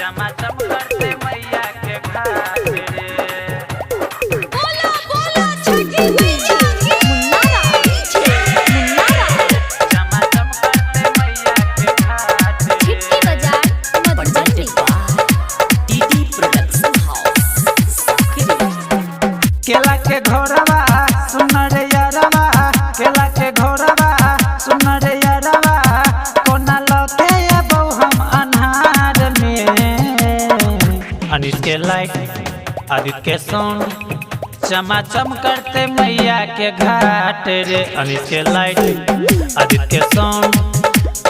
चमाचम करते मैया के घाट रे। बोला बोला छठी मैया की मुन्नारा चमाचम करते मैया के घाट रे। छिटकी बाजार मधुबनी टीटी प्रोडक्शन हाउस केला के घोरवा सुन रे यारवा, केला के घोरवा सुन रे यारवा, कोना लौटे अबौ हम अन्हार में। अनिल के लाइट आदित्य के सोन चमाचम करते मैया के घाट रे। अनिल के लाइट आदित्य के सोन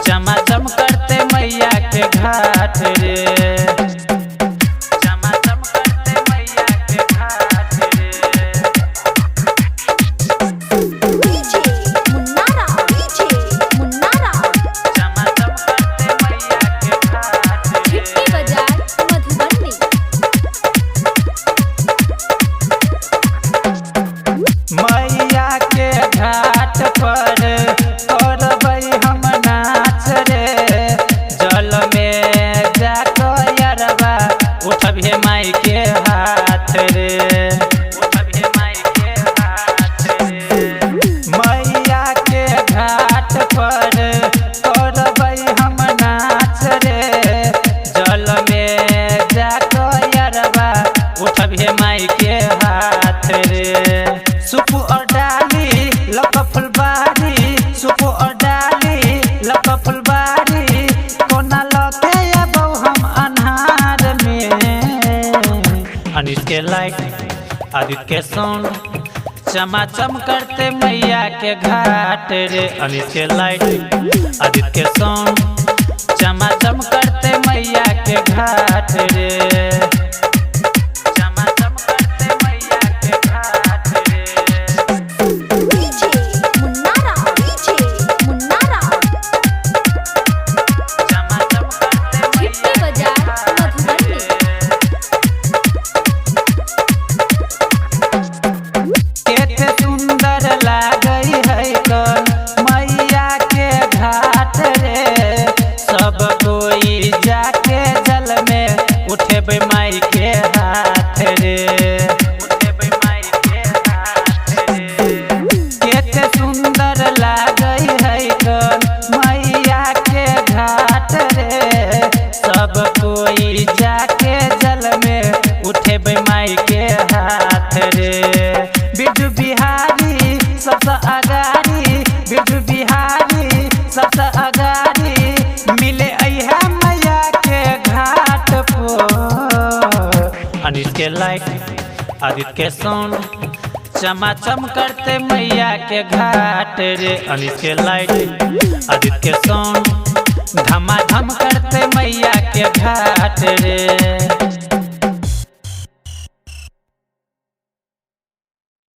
चमाचम करते मैया के घाट रे। चमाचम करते मैया के घाट रे। मुन्नारा चमाचम करते मैया के घाट रे। छिटकी बाजार मधुबनी मैया के घाट पर करबै हम नाच रे। जल में जाकर यरबा उठबे माई के हाथ रे। उठबे माई के हाथ रे। मैया के घाट पर करबै हम नाच रे। जल में जाकर यरबा उठबे माई के हाथ रे। सुप और डाली लक फुलबारी, सुप और डाली लक फुलबारी, कोना लौटे अबौ हम अन्हार में। अनिल के लाइट आदित्य के सोन चमाचम करते मैया के घाट रे। अनिल के लाइट आदित्य के सोन चमाचम करते मैया के घाट रे। चमाचम करते मैया के घाट रे। मुन्नारा चमाचम करते छिटकी बाजार मधुबनी केते सुंदर लागई है कन मैया के घाट रे। सब कोई जाके जल में उठेबै माई के हाथ रे। उठेबै माई के हाथ रे। केते सुंदर लागई है कन मैया के घाट रे। सब कोई जाके जल में उठेबै माई के हाथ रे। बिरजू बिहारी सबसे अगाड़ी, बिरजू बिहारी सबसे अगाड़ी, मिले अइहा मैया के घाट पर। अनिल के लाइट आदित्य के सोन चमाचम करते मैया के घाट रे। अनिल के लाइट आदित्य के सोन धमाधम करते मैया के घाट रे।